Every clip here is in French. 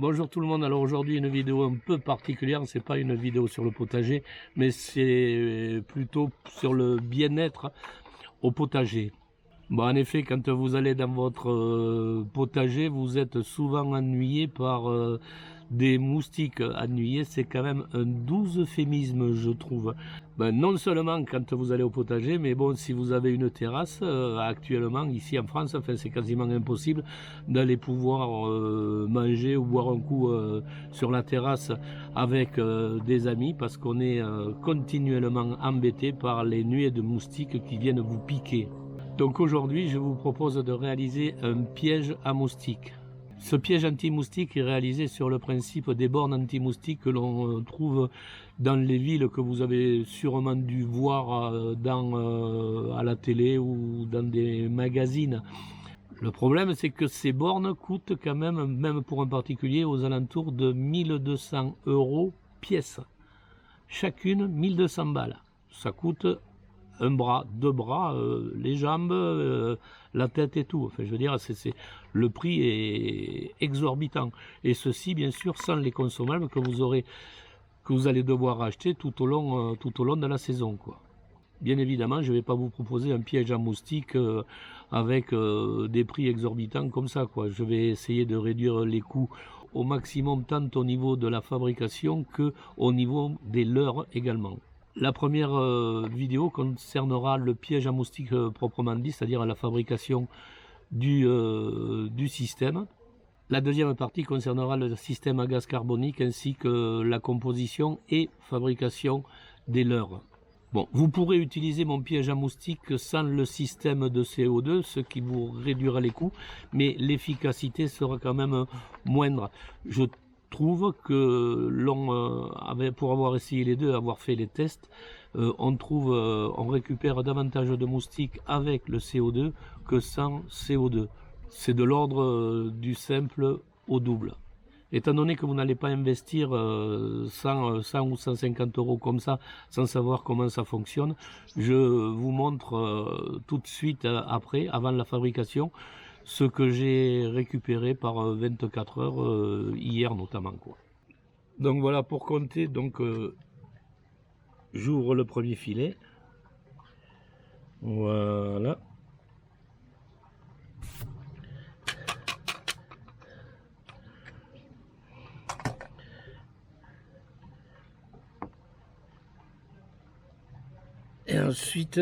Bonjour tout le monde, alors aujourd'hui une vidéo un peu particulière, c'est pas une vidéo sur le potager, mais c'est plutôt sur le bien-être au potager. Bon, en effet, quand vous allez dans votre potager, vous êtes souvent ennuyé par des moustiques. Ennuyé, c'est quand même un doux euphémisme, je trouve. Ben, non seulement quand vous allez au potager, mais bon, si vous avez une terrasse, actuellement, ici en France, enfin, c'est quasiment impossible d'aller pouvoir manger ou boire un coup sur la terrasse avec des amis, parce qu'on est continuellement embêté par les nuées de moustiques qui viennent vous piquer. Donc aujourd'hui, je vous propose de réaliser un piège à moustiques. Ce piège anti-moustique est réalisé sur le principe des bornes anti-moustiques que l'on trouve dans les villes que vous avez sûrement dû voir à la télé ou dans des magazines. Le problème, c'est que ces bornes coûtent quand même pour un particulier, aux alentours de 1200 € pièce. Chacune 1200 balles. Ça coûte un bras, deux bras, les jambes, la tête et tout. Enfin, je veux dire, le prix est exorbitant. Et ceci, bien sûr, sans les consommables que vous allez devoir acheter tout au long de la saison, quoi. Bien évidemment, je ne vais pas vous proposer un piège à moustiques avec des prix exorbitants comme ça, quoi. Je vais essayer de réduire les coûts au maximum, tant au niveau de la fabrication que au niveau des leurres également. La première vidéo concernera le piège à moustiques proprement dit, c'est-à-dire la fabrication du système. La deuxième partie concernera le système à gaz carbonique ainsi que la composition et fabrication des leurres. Bon, vous pourrez utiliser mon piège à moustiques sans le système de CO2, ce qui vous réduira les coûts, mais l'efficacité sera quand même moindre. Je trouve que pour avoir essayé les deux, avoir fait les tests, on récupère davantage de moustiques avec le CO2 que sans CO2. C'est de l'ordre du simple au double. Étant donné que vous n'allez pas investir 100 ou 150 € comme ça, sans savoir comment ça fonctionne, je vous montre tout de suite après, avant la fabrication, ce que j'ai récupéré par 24 heures hier notamment, quoi. Donc voilà, pour compter, donc j'ouvre le premier filet. Voilà. Et ensuite,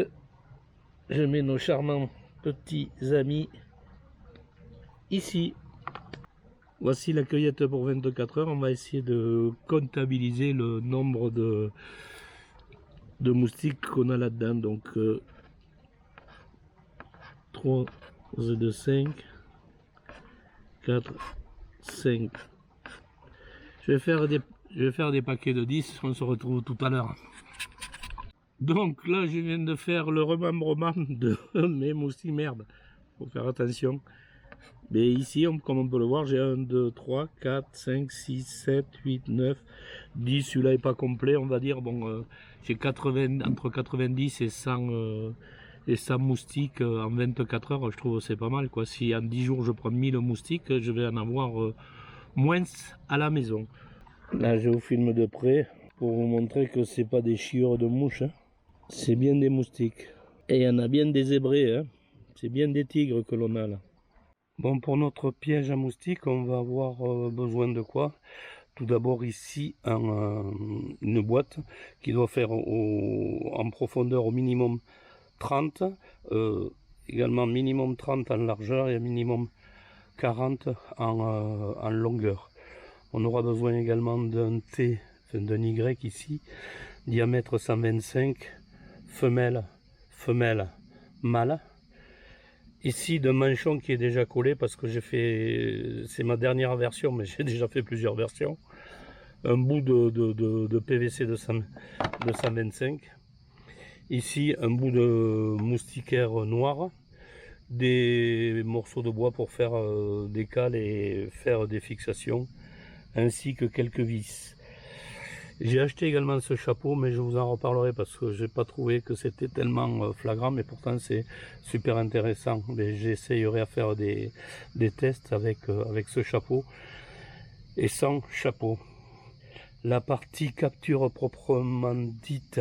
je mets nos charmants petits amis ici. Voici la cueillette pour 24 heures. On va essayer de comptabiliser le nombre de moustiques qu'on a là-dedans. Donc 3 œufs de 5, 4, 5. Je vais faire des paquets de 10. On se retrouve tout à l'heure. Donc là, je viens de faire le remembrement de mes moustiques. Merde, faut faire attention. Mais ici, comme on peut le voir, j'ai 1, 2, 3, 4, 5, 6, 7, 8, 9, 10. Celui-là n'est pas complet, on va dire. Bon, j'ai entre 90 et 100 moustiques en 24 heures. Je trouve que c'est pas mal, quoi. Si en 10 jours, je prends 1000 moustiques, je vais en avoir moins à la maison. Là, je vous filme de près pour vous montrer que c'est pas des chiures de mouches, hein. C'est bien des moustiques. Et il y en a bien des zébrés, hein. C'est bien des tigres que l'on a là. Bon, pour notre piège à moustiques, on va avoir besoin de quoi? Tout d'abord ici, une boîte qui doit faire en profondeur au minimum 30, également minimum 30 en largeur et minimum 40 en longueur. On aura besoin également d'un T, d'un Y ici, diamètre 125, femelle, mâle. Ici d'un manchon qui est déjà collé parce que c'est ma dernière version, mais j'ai déjà fait plusieurs versions. Un bout de PVC de 125. Ici un bout de moustiquaire noir. Des morceaux de bois pour faire des cales et faire des fixations, ainsi que quelques vis. J'ai acheté également ce chapeau, mais je vous en reparlerai parce que j'ai pas trouvé que c'était tellement flagrant, mais pourtant c'est super intéressant. Mais j'essayerai à faire des tests avec ce chapeau. et sans chapeau. La partie capture proprement dite,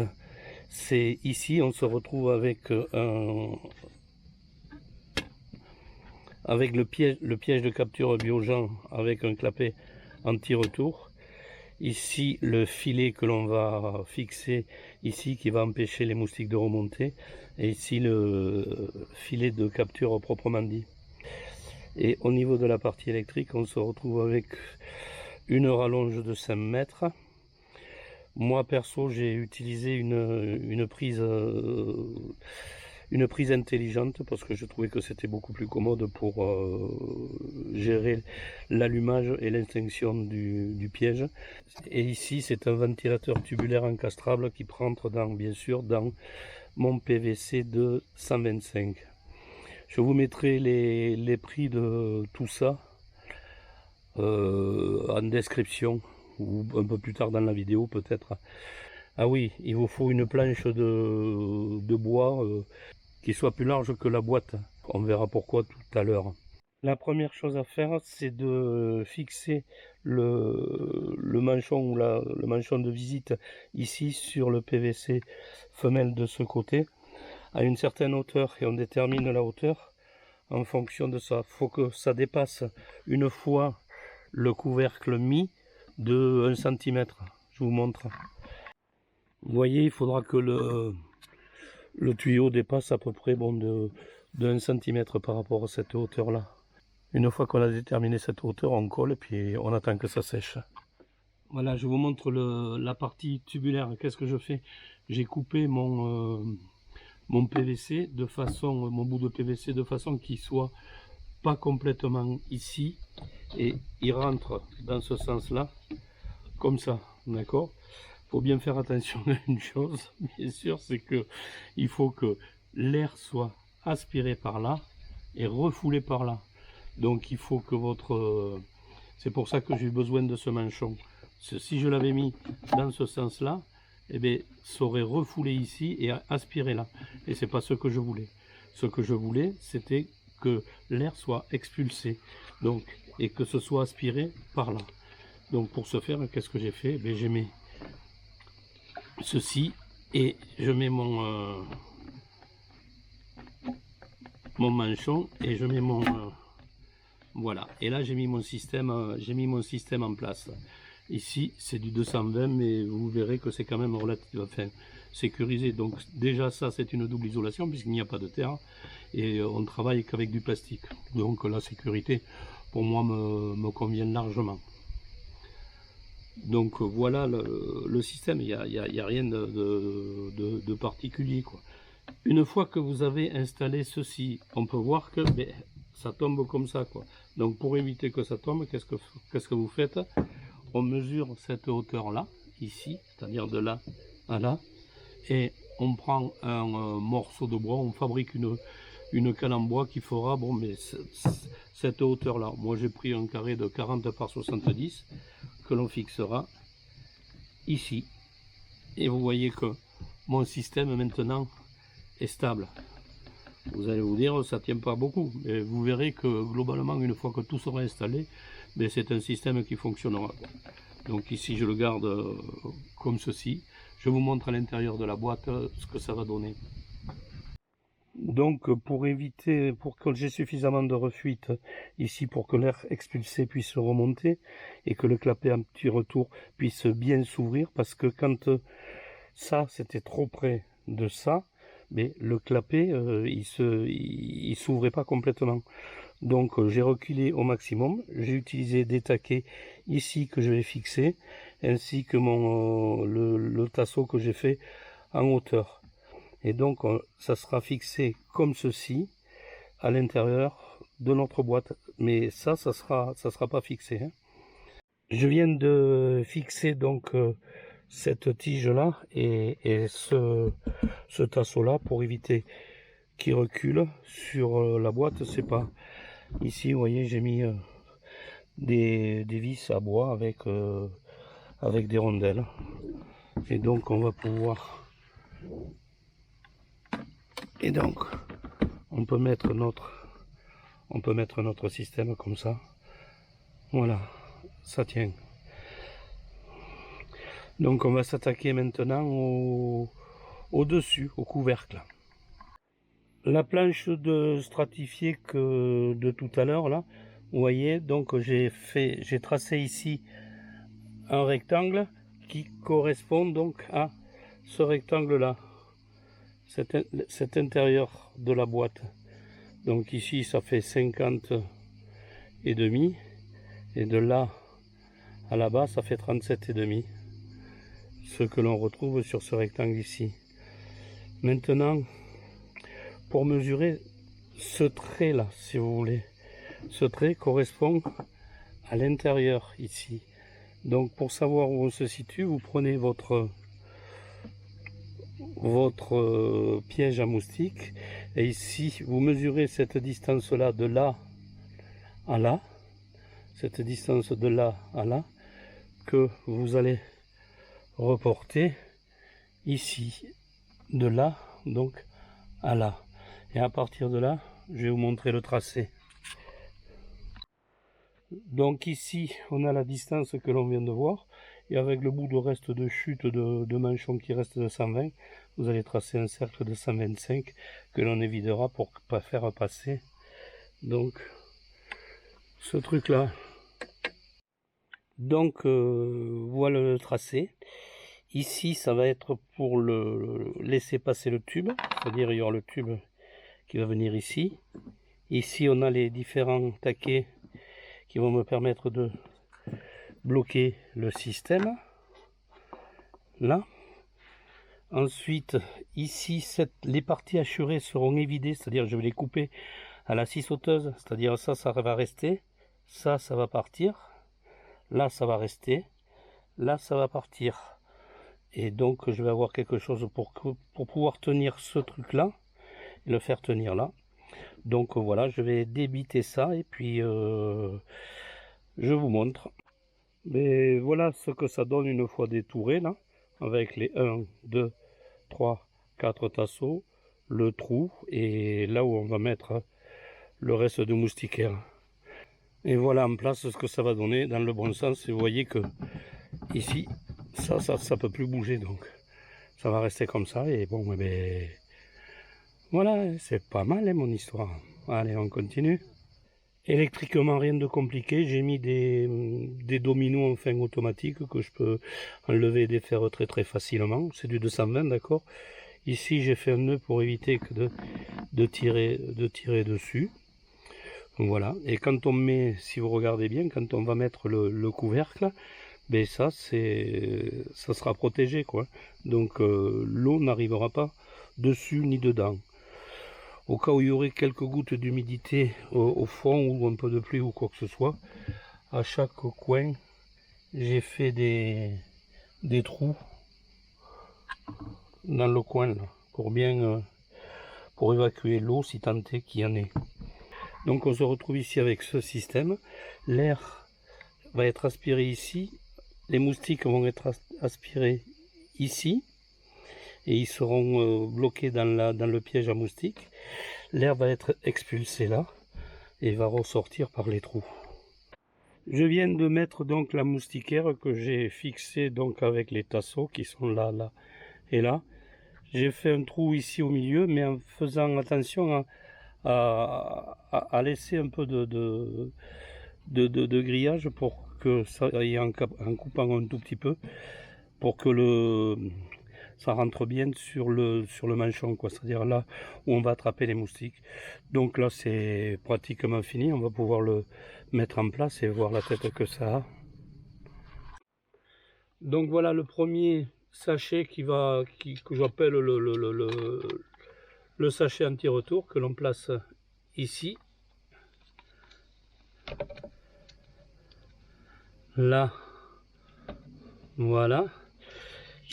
c'est ici. On se retrouve avec le piège de capture Biogen avec un clapet anti-retour. Ici le filet que l'on va fixer ici qui va empêcher les moustiques de remonter, et ici le filet de capture proprement dit. Et au niveau de la partie électrique, on se retrouve avec une rallonge de 5 mètres. Moi perso, j'ai utilisé une prise intelligente parce que je trouvais que c'était beaucoup plus commode pour gérer l'allumage et l'extinction du piège. Et ici, c'est un ventilateur tubulaire encastrable qui rentre bien sûr dans mon PVC de 125. Je vous mettrai les prix de tout ça en description ou un peu plus tard dans la vidéo peut-être. Ah oui, il vous faut une planche de bois qui soit plus large que la boîte. On verra pourquoi tout à l'heure. La première chose à faire, c'est de fixer le manchon ou le manchon de visite ici sur le PVC femelle de ce côté à une certaine hauteur, et on détermine la hauteur en fonction de ça. Il faut que ça dépasse une fois le couvercle mis de 1 cm. Je vous montre. Vous voyez, il faudra que le tuyau dépasse à peu près de 1 cm par rapport à cette hauteur là. Une fois qu'on a déterminé cette hauteur, on colle et puis on attend que ça sèche. Voilà, je vous montre la partie tubulaire. Qu'est-ce que je fais? J'ai coupé mon PVC de façon, mon bout de PVC de façon qu'il soit pas complètement ici, et il rentre dans ce sens là comme ça, d'accord? Faut bien faire attention à une chose, bien sûr, c'est que il faut que l'air soit aspiré par là et refoulé par là. Donc il faut que c'est pour ça que j'ai besoin de ce manchon. Si je l'avais mis dans ce sens là, eh bien, ça aurait refoulé ici et aspiré là. Et c'est pas ce que je voulais. Ce que je voulais, c'était que l'air soit expulsé, donc, et que ce soit aspiré par là. Donc pour ce faire, qu'est-ce que j'ai fait? Ben, j'ai mis ceci et je mets mon manchon et je mets voilà. Et là j'ai mis mon système en place. Ici c'est du 220, mais vous verrez que c'est quand même relativement sécurisé. Donc déjà ça, c'est une double isolation puisqu'il n'y a pas de terre et on travaille qu'avec du plastique. Donc la sécurité pour moi me convient largement. Donc voilà le système, il n'y a rien de particulier, quoi. Une fois que vous avez installé ceci, on peut voir que ça tombe comme ça, quoi. Donc pour éviter que ça tombe, qu'est-ce que vous faites? On mesure cette hauteur là, ici, c'est-à-dire de là à là, et on prend un morceau de bois, on fabrique une cale en bois qui fera cette hauteur là. Moi j'ai pris un carré de 40 par 70 que l'on fixera ici, et vous voyez que mon système maintenant est stable. Vous allez vous dire ça tient pas beaucoup, mais vous verrez que globalement une fois que tout sera installé, c'est un système qui fonctionnera. Donc ici je le garde comme ceci. Je vous montre à l'intérieur de la boîte ce que ça va donner. Donc pour que j'ai suffisamment de refuite ici pour que l'air expulsé puisse remonter et que le clapet en petit retour puisse bien s'ouvrir, parce que quand ça c'était trop près de ça, mais le clapet il s'ouvrait pas complètement. Donc j'ai reculé au maximum, j'ai utilisé des taquets ici que je vais fixer, ainsi que le tasseau que j'ai fait en hauteur. Et donc ça sera fixé comme ceci à l'intérieur de notre boîte, mais ça sera pas fixé, hein. Je viens de fixer donc cette tige là et ce tasseau là pour éviter qu'il recule sur la boîte. C'est pas ici, vous voyez, j'ai mis des vis à bois avec des rondelles, et donc on va pouvoir, et donc on peut mettre notre système comme ça. Voilà, ça tient. Donc on va s'attaquer maintenant au-dessus, au couvercle. La planche de stratifié que de tout à l'heure là, vous voyez, donc j'ai tracé ici un rectangle qui correspond donc à ce rectangle là, cet intérieur de la boîte. Donc ici ça fait 50 et demi, et de là à là-bas ça fait 37 et demi, ce que l'on retrouve sur ce rectangle ici. Maintenant, pour mesurer ce trait là, si vous voulez, ce trait correspond à l'intérieur ici. Donc pour savoir où on se situe, vous prenez votre piège à moustiques, et ici vous mesurez cette distance là, de là à là, cette distance de là à là, que vous allez reporter ici, de là donc à là, et à partir de là je vais vous montrer le tracé. Donc ici on a la distance que l'on vient de voir, et avec le bout de reste de chute de manchon qui reste de 120, vous allez tracer un cercle de 125 que l'on évidera pour pas faire passer donc ce truc là. Donc voilà le tracé. Ici ça va être pour le laisser passer le tube, c'est-à-dire il y aura le tube qui va venir ici. Ici on a les différents taquets qui vont me permettre de bloquer le système là. Ensuite ici les parties hachurées seront évidées, c'est-à-dire je vais les couper à la scie sauteuse, c'est-à-dire ça va rester, ça va partir, là ça va rester, là ça va partir, et donc je vais avoir quelque chose pour pouvoir tenir ce truc là et le faire tenir là. Donc voilà, je vais débiter ça et puis je vous montre. Mais voilà ce que ça donne une fois détouré là, avec les 1, 2, 3, 4 tasseaux, le trou et là où on va mettre le reste de moustiquaire. Et voilà en place ce que ça va donner dans le bon sens. Et vous voyez que ici ça peut plus bouger, donc ça va rester comme ça. Et bon, eh ben voilà, c'est pas mal hein, mon histoire. Allez, on continue. Électriquement rien de compliqué, j'ai mis des dominos enfin automatiques que je peux enlever et défaire très très facilement. C'est du 220, d'accord. Ici j'ai fait un nœud pour éviter que de tirer dessus. Voilà, et quand on met, si vous regardez bien, quand on va mettre le couvercle, ben ça sera protégé quoi. Donc l'eau n'arrivera pas dessus ni dedans. Au cas où il y aurait quelques gouttes d'humidité au fond ou un peu de pluie ou quoi que ce soit, à chaque coin j'ai fait des trous dans le coin là, pour bien pour évacuer l'eau si tant est qu'il y en ait. Donc on se retrouve ici avec ce système. L'air va être aspiré ici, les moustiques vont être aspirés ici et ils seront bloqués dans le piège à moustiques. L'air va être expulsé là et va ressortir par les trous. Je viens de mettre donc la moustiquaire que j'ai fixée donc avec les tasseaux qui sont là, là et là. J'ai fait un trou ici au milieu, mais en faisant attention à laisser un peu de grillage pour que ça, et en coupant un tout petit peu, pour que ça rentre bien sur le manchon, quoi, c'est-à-dire là où on va attraper les moustiques. Donc là c'est pratiquement fini, on va pouvoir le mettre en place et voir la tête que ça a. Donc voilà le premier sachet que j'appelle le sachet anti-retour, que l'on place ici, là, voilà.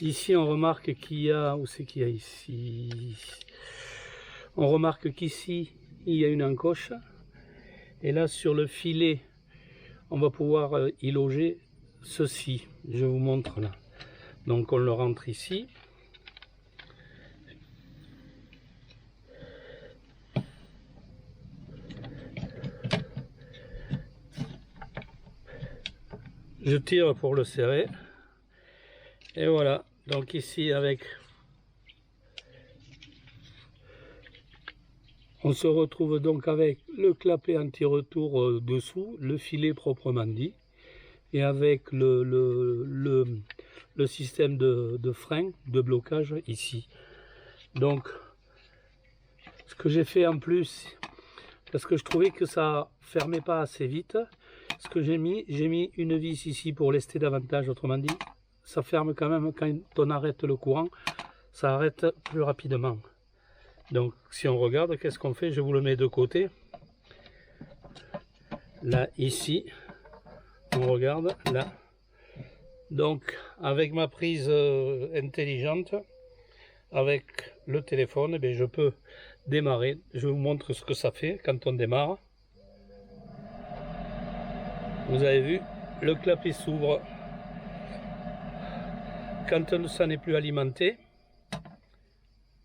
Ici on remarque qu'il y a, où c'est qu'il y a ici, on remarque qu'ici il y a une encoche, et là sur le filet on va pouvoir y loger ceci, je vous montre là. Donc on le rentre ici, Je tire pour le serrer. Et voilà. Donc ici avec... On se retrouve donc avec le clapet anti-retour dessous, le filet proprement dit, et avec le système de frein, de blocage ici. Donc, ce que j'ai fait en plus, parce que je trouvais que ça fermait pas assez vite, ce que j'ai mis une vis ici pour lester davantage, autrement dit, ça ferme quand même quand on arrête le courant, ça arrête plus rapidement. Donc si on regarde, qu'est-ce qu'on fait? Je vous le mets de côté. Là, ici, on regarde, là. Donc avec ma prise intelligente, avec le téléphone, eh je peux démarrer. Je vous montre ce que ça fait quand on démarre. Vous avez vu, le clapet s'ouvre. Quand ça n'est plus alimenté,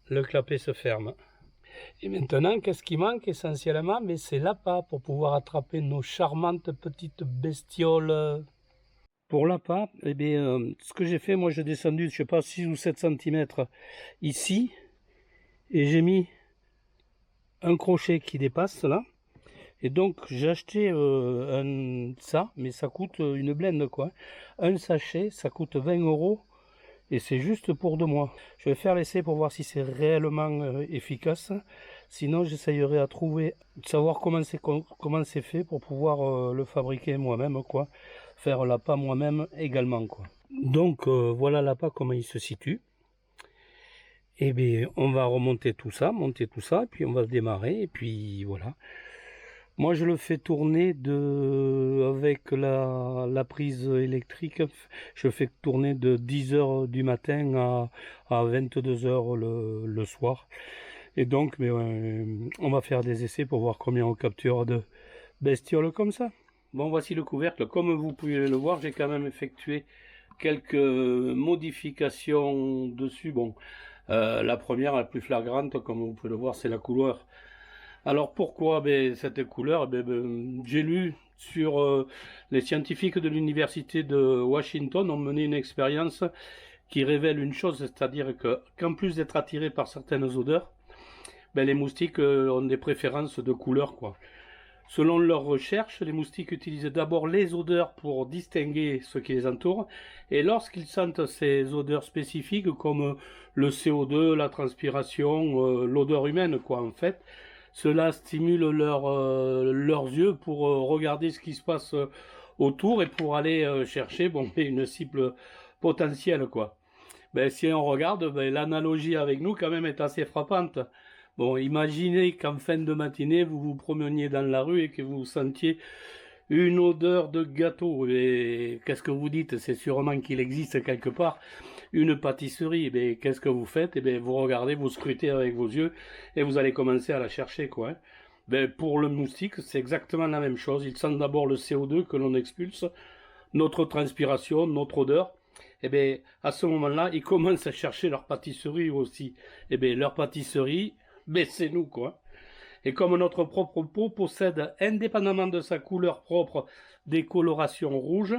le clapet se ferme. Et maintenant, qu'est-ce qui manque essentiellement? Mais c'est l'appât pour pouvoir attraper nos charmantes petites bestioles. Pour l'appât, eh bien, ce que j'ai fait, moi j'ai descendu, je sais pas, 6 ou 7 cm ici, et j'ai mis un crochet qui dépasse là. Et donc j'ai acheté ça, mais ça coûte une blende quoi. Un sachet, ça coûte 20 € et c'est juste pour 2 mois. Je vais faire l'essai pour voir si c'est réellement efficace. Sinon j'essayerai à trouver, savoir comment c'est fait pour pouvoir le fabriquer moi-même quoi. Faire l'appât moi-même également quoi. Donc voilà l'appât comment il se situe. Et bien on va remonter tout ça, monter tout ça, et puis on va démarrer et puis voilà. Moi je le fais tourner avec la prise électrique, je fais tourner de 10 h du matin à 22 h le soir. Et donc on va faire des essais pour voir combien on capture de bestioles comme ça. Bon, voici le couvercle. Comme vous pouvez le voir, j'ai quand même effectué quelques modifications dessus. Bon, la première, la plus flagrante, comme vous pouvez le voir, c'est la couleur. Alors pourquoi cette couleur? J'ai lu sur les scientifiques de l'université de Washington ont mené une expérience qui révèle une chose, c'est-à-dire qu'en plus d'être attirés par certaines odeurs, les moustiques ont des préférences de couleur quoi. Selon leurs recherches, les moustiques utilisent d'abord les odeurs pour distinguer ce qui les entoure, et lorsqu'ils sentent ces odeurs spécifiques comme le CO2, la transpiration, l'odeur humaine quoi en fait, cela stimule leurs yeux pour regarder ce qui se passe autour et pour aller chercher une cible potentielle quoi. Si on regarde, l'analogie avec nous quand même est assez frappante. Bon, imaginez qu'en fin de matinée, vous vous promeniez dans la rue et que vous sentiez une odeur de gâteau. Et qu'est-ce que vous dites? C'est sûrement qu'il existe quelque part une pâtisserie. Mais qu'est-ce que vous faites? Vous regardez, vous scrutez avec vos yeux et vous allez commencer à la chercher, quoi. Pour le moustique, c'est exactement la même chose. Il sent d'abord le CO2 que l'on expulse, notre transpiration, notre odeur. À ce moment-là, ils commencent à chercher leur pâtisserie aussi. Leur pâtisserie, c'est nous quoi. Et comme notre propre peau possède, indépendamment de sa couleur propre, des colorations rouges,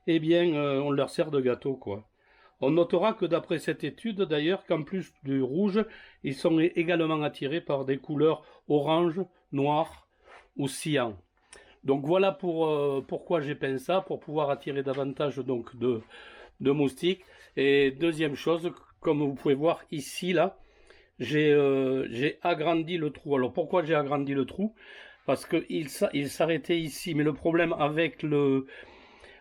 on leur sert de gâteau quoi. On notera que d'après cette étude d'ailleurs, qu'en plus du rouge, ils sont également attirés par des couleurs orange, noir ou cyan. Donc voilà pourquoi j'ai peint ça, pour pouvoir attirer davantage donc de moustiques. Et deuxième chose, comme vous pouvez voir ici là, j'ai agrandi le trou. Alors pourquoi j'ai agrandi le trou? Parce qu'il s'arrêtait ici, mais le problème avec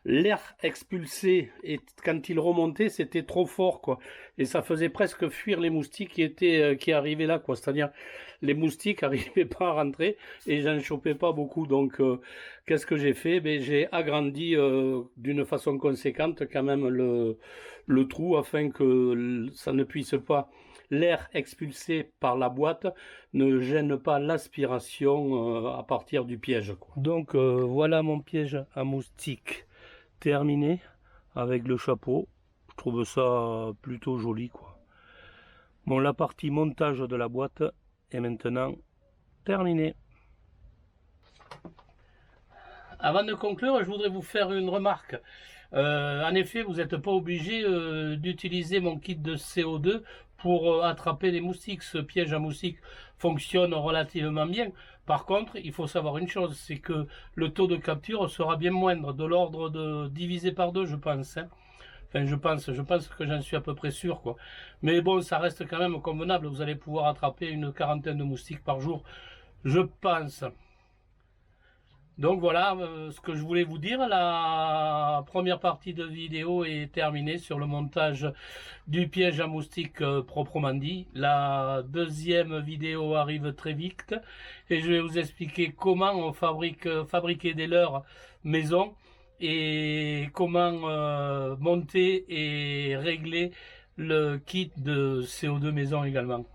l'air expulsé, et quand il remontait, c'était trop fort quoi, et ça faisait presque fuir les moustiques qui arrivaient là quoi. C'est-à-dire les moustiques n'arrivaient pas à rentrer et j'en chopais pas beaucoup. Donc qu'est-ce que j'ai fait? J'ai agrandi d'une façon conséquente quand même le trou, afin que ça ne puisse pas, l'air expulsé par la boîte ne gêne pas l'aspiration à partir du piège quoi. Donc voilà mon piège à moustiques terminé avec le chapeau. Je trouve ça plutôt joli quoi. Bon, la partie montage de la boîte est maintenant terminée. Avant de conclure, je voudrais vous faire une remarque. En effet, vous n'êtes pas obligé d'utiliser mon kit de CO2 pour attraper les moustiques. Ce piège à moustiques fonctionne relativement bien. Par contre, il faut savoir une chose, c'est que le taux de capture sera bien moindre, de l'ordre de divisé par 2, je pense. Hein. Enfin, je pense que j'en suis à peu près sûr, quoi. Mais bon, ça reste quand même convenable. Vous allez pouvoir attraper une quarantaine de moustiques par jour, je pense. Donc voilà ce que je voulais vous dire. La première partie de vidéo est terminée sur le montage du piège à moustiques proprement dit. La deuxième vidéo arrive très vite et je vais vous expliquer comment on fabriquer des leurres maison et comment monter et régler le kit de CO2 maison également.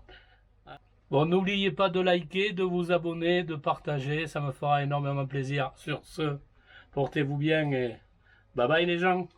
Bon, n'oubliez pas de liker, de vous abonner, de partager, ça me fera énormément plaisir. Sur ce, portez-vous bien et bye bye les gens.